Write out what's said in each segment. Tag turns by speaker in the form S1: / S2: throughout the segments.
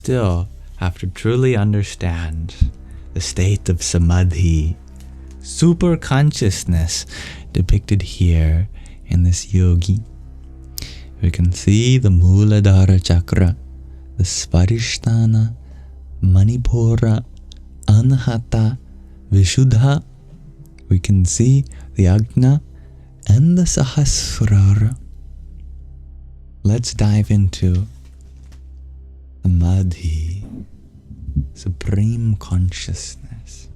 S1: still have to truly understand the state of Samadhi, super consciousness depicted here in this yogi. We can see the Muladhara chakra, the Svaristhana, Manipura, Anahata, Vishuddha. We can see the Agna and the Sahasrara. Let's dive into Samadhi, supreme consciousness.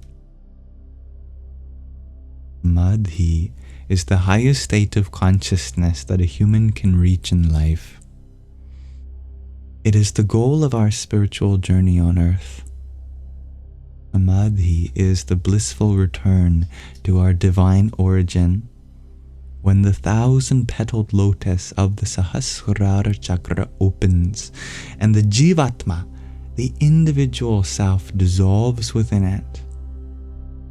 S1: Samadhi is the highest state of consciousness that a human can reach in life. It is the goal of our spiritual journey on earth. Samadhi is the blissful return to our divine origin, when the 1,000-petaled lotus of the Sahasrara chakra opens and the Jivatma, the individual self, dissolves within it.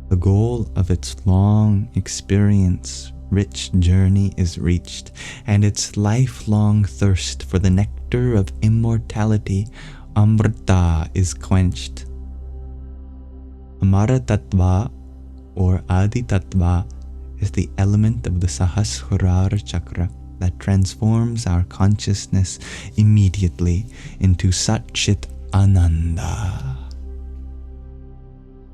S1: The goal of its long experience, rich journey is reached, and its lifelong thirst for the nectar of immortality, Amrita, is quenched. Amara Tattva, or Adi Tattva, is the element of the Sahasrara chakra that transforms our consciousness immediately into Satchit Ananda,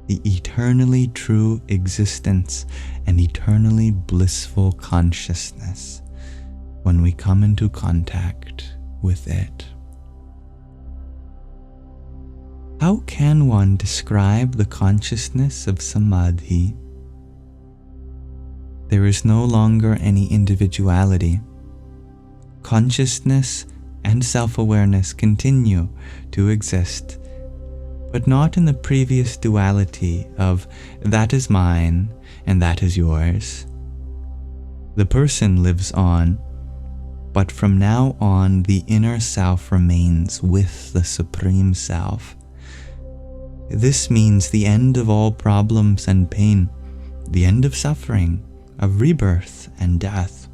S1: the eternally true existence and eternally blissful consciousness when we come into contact with it. How can one describe the consciousness of Samadhi? There is no longer any individuality. Consciousness and self-awareness continue to exist, but not in the previous duality of that is mine and that is yours. The person lives on, but from now on the inner self remains with the Supreme Self. This means the end of all problems and pain, the end of suffering, of rebirth and death.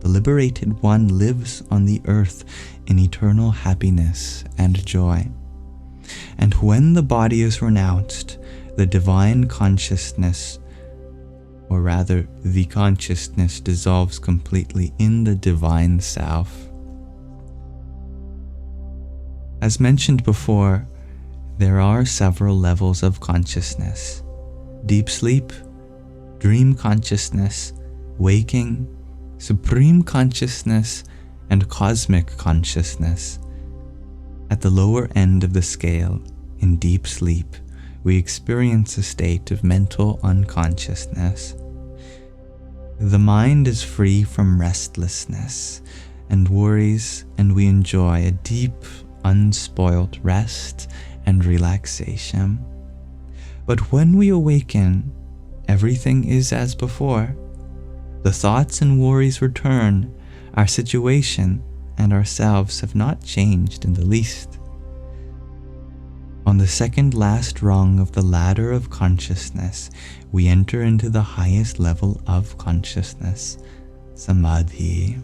S1: The liberated one lives on the earth in eternal happiness and joy. And when the body is renounced, the divine consciousness, or rather the consciousness, dissolves completely in the divine self. As mentioned before, there are several levels of consciousness: deep sleep, dream consciousness, waking, supreme consciousness, and cosmic consciousness. At the lower end of the scale, in deep sleep, we experience a state of mental unconsciousness. The mind is free from restlessness and worries, and we enjoy a deep, unspoilt rest and relaxation. But when we awaken, everything is as before. The thoughts and worries return. Our situation and ourselves have not changed in the least. On the second last rung of the ladder of consciousness, we enter into the highest level of consciousness, Samadhi.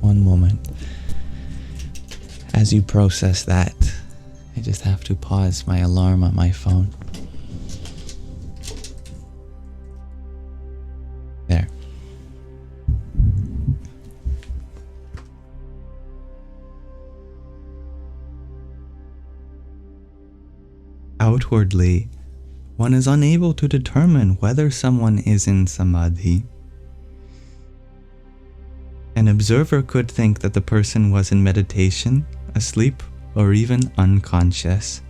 S1: One moment. As you process that, I just have to pause my alarm on my phone. There. Outwardly, one is unable to determine whether someone is in Samadhi. An observer could think that the person was in meditation, asleep, or even unconscious.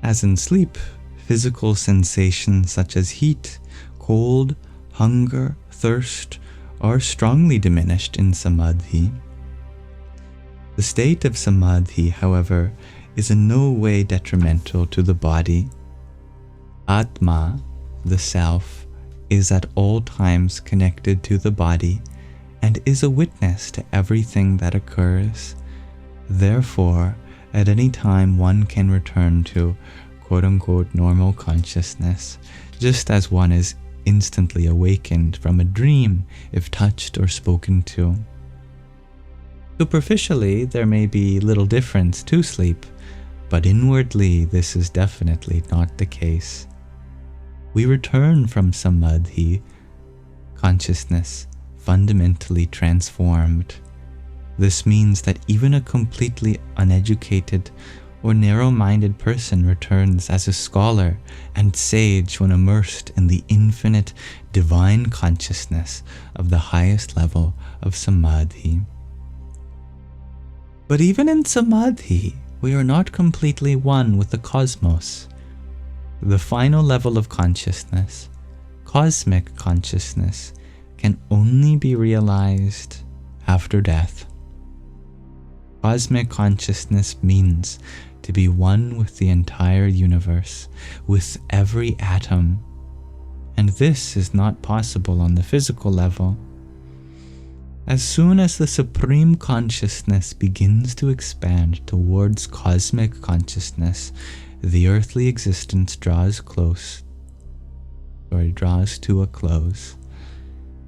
S1: As in sleep, physical sensations such as heat, cold, hunger, thirst are strongly diminished in Samadhi. The state of Samadhi, however, is in no way detrimental to the body. Atma, the self, is at all times connected to the body and is a witness to everything that occurs. Therefore, at any time one can return to quote-unquote normal consciousness, just as one is instantly awakened from a dream if touched or spoken to. Superficially, there may be little difference to sleep, but inwardly this is definitely not the case. We return from Samadhi, consciousness fundamentally transformed. This means that even a completely uneducated or narrow-minded person returns as a scholar and sage when immersed in the infinite divine consciousness of the highest level of Samadhi. But even in Samadhi, we are not completely one with the cosmos. The final level of consciousness, cosmic consciousness, can only be realized after death. Cosmic consciousness means to be one with the entire universe, with every atom. And this is not possible on the physical level. As soon as the supreme consciousness begins to expand towards cosmic consciousness, the earthly existence draws to a close.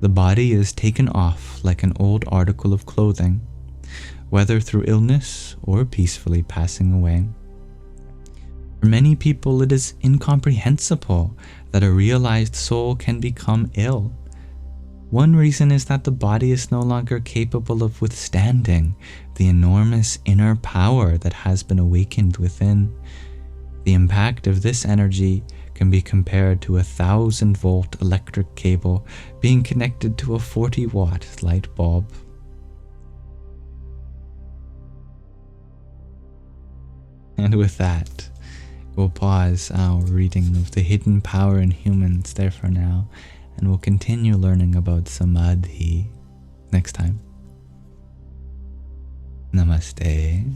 S1: The body is taken off like an old article of clothing, whether through illness or peacefully passing away. For many people, it is incomprehensible that a realized soul can become ill. One reason is that the body is no longer capable of withstanding the enormous inner power that has been awakened within. The impact of this energy can be compared to a 1,000-volt electric cable being connected to a 40-watt light bulb. And with that, we'll pause our reading of the hidden power in humans there for now, and we'll continue learning about Samadhi next time. Namaste.